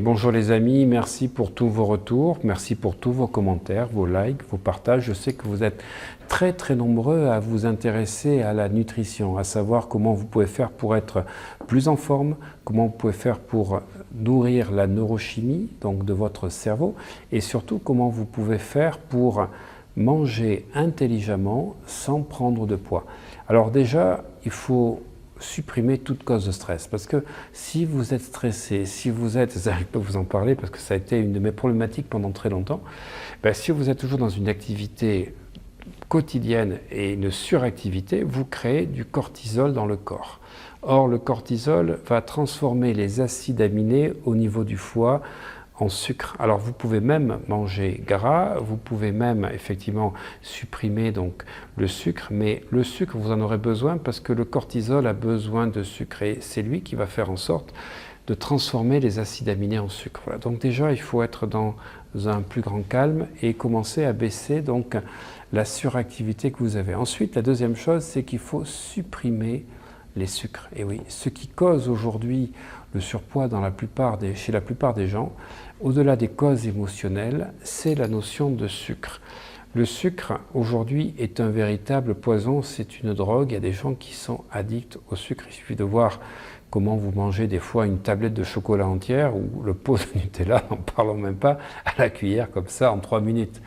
bonjour les amis, merci pour tous vos retours, merci pour tous vos commentaires, vos likes, vos partages. Je sais que vous êtes très nombreux à vous intéresser à la nutrition, à savoir comment vous pouvez faire pour être plus en forme, comment vous pouvez faire pour nourrir la neurochimie donc de votre cerveau et surtout comment vous pouvez faire pour manger intelligemment sans prendre de poids. Alors déjà, il faut supprimer toute cause de stress, parce que si vous êtes stressé, si vous êtes, je peux vous en parler parce que ça a été une de mes problématiques pendant très longtemps, si vous êtes toujours dans une activité quotidienne et une suractivité, vous créez du cortisol dans le corps. Or, le cortisol va transformer les acides aminés au niveau du foie en sucre. Alors vous pouvez même manger gras, vous pouvez même effectivement supprimer donc le sucre, mais le sucre vous en aurez besoin parce que le cortisol a besoin de sucre et c'est lui qui va faire en sorte de transformer les acides aminés en sucre. Voilà. Donc déjà il faut être dans un plus grand calme et commencer à baisser donc la suractivité que vous avez. Ensuite, la deuxième chose, c'est qu'il faut supprimer les sucres. Et oui, ce qui cause aujourd'hui le surpoids chez la plupart des gens, au-delà des causes émotionnelles, c'est la notion de sucre. Le sucre, aujourd'hui, est un véritable poison, c'est une drogue. Il y a des gens qui sont addicts au sucre. Il suffit de voir comment vous mangez des fois une tablette de chocolat entière ou le pot de Nutella, n'en parlons même pas, à la cuillère comme ça en 3 minutes.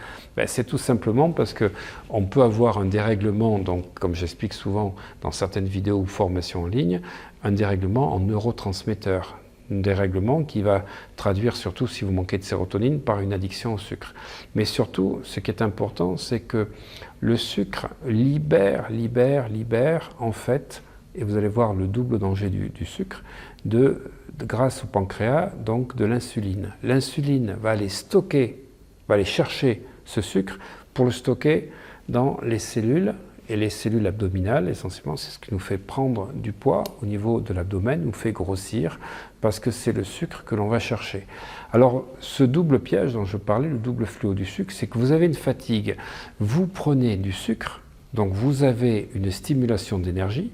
C'est tout simplement parce qu'on peut avoir un dérèglement, donc, comme j'explique souvent dans certaines vidéos ou formations en ligne, un dérèglement en neurotransmetteurs. Un dérèglement qui va traduire surtout, si vous manquez de sérotonine, par une addiction au sucre. Mais surtout, ce qui est important, c'est que le sucre libère en fait, et vous allez voir le double danger du sucre, grâce au pancréas, donc de l'insuline. L'insuline va aller stocker, va aller chercher ce sucre pour le stocker dans les cellules, et les cellules abdominales, essentiellement, c'est ce qui nous fait prendre du poids au niveau de l'abdomen, nous fait grossir, parce que c'est le sucre que l'on va chercher. Alors, ce double piège dont je parlais, le double fléau du sucre, c'est que vous avez une fatigue. Vous prenez du sucre, donc vous avez une stimulation d'énergie,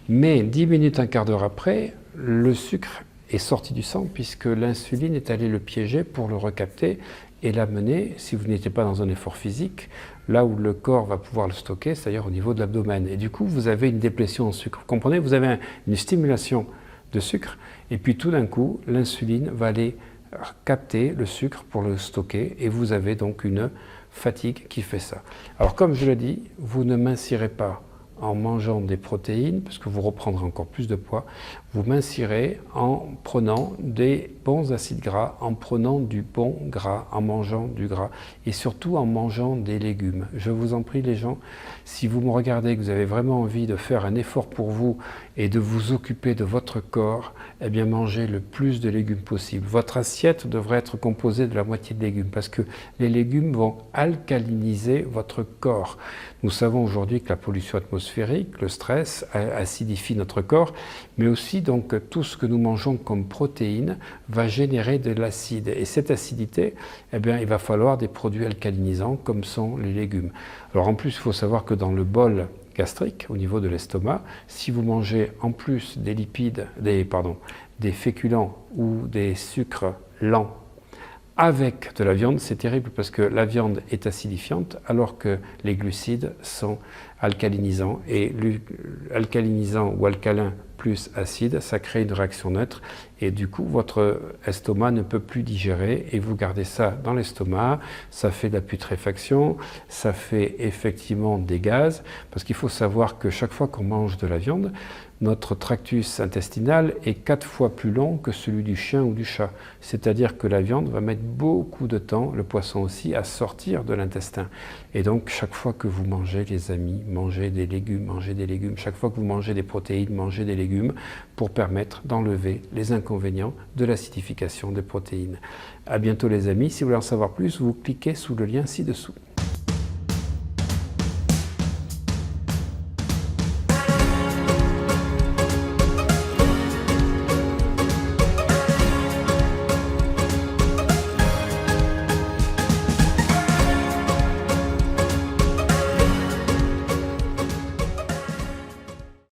mais 10 minutes, un quart d'heure après, le sucre est sorti du sang, puisque l'insuline est allée le piéger pour le recapter et l'amener, si vous n'étiez pas dans un effort physique, là où le corps va pouvoir le stocker, c'est-à-dire au niveau de l'abdomen. Et du coup, vous avez une déplétion en sucre. Vous comprenez, vous avez une stimulation de sucre, et puis tout d'un coup, l'insuline va aller capter le sucre pour le stocker, et vous avez donc une fatigue qui fait ça. Alors comme je l'ai dit, vous ne mincirez pas en mangeant des protéines, parce que vous reprendrez encore plus de poids, vous mincirez en prenant des bons acides gras, en prenant du bon gras, en mangeant du gras, et surtout en mangeant des légumes. Je vous en prie les gens, si vous me regardez, que vous avez vraiment envie de faire un effort pour vous et de vous occuper de votre corps, eh bien mangez le plus de légumes possible. Votre assiette devrait être composée de la moitié de légumes, parce que les légumes vont alcaliniser votre corps. Nous savons aujourd'hui que la pollution atmosphérique, le stress, acidifie notre corps, mais aussi donc tout ce que nous mangeons comme protéines va générer de l'acide. Et cette acidité, eh bien, il va falloir des produits alcalinisants comme sont les légumes. Alors en plus, il faut savoir que dans le bol gastrique, au niveau de l'estomac, si vous mangez en plus des lipides, des féculents ou des sucres lents, avec de la viande, c'est terrible parce que la viande est acidifiante alors que les glucides sont alcalinisants. Et alcalinisant ou alcalin plus acide, ça crée une réaction neutre et du coup votre estomac ne peut plus digérer et vous gardez ça dans l'estomac, ça fait de la putréfaction, ça fait effectivement des gaz, parce qu'il faut savoir que chaque fois qu'on mange de la viande, notre tractus intestinal est 4 fois plus long que celui du chien ou du chat. C'est-à-dire que la viande va mettre beaucoup de temps, le poisson aussi, à sortir de l'intestin. Et donc, chaque fois que vous mangez, les amis, mangez des légumes, mangez des légumes. Chaque fois que vous mangez des protéines, mangez des légumes pour permettre d'enlever les inconvénients de l'acidification des protéines. À bientôt les amis. Si vous voulez en savoir plus, vous cliquez sous le lien ci-dessous.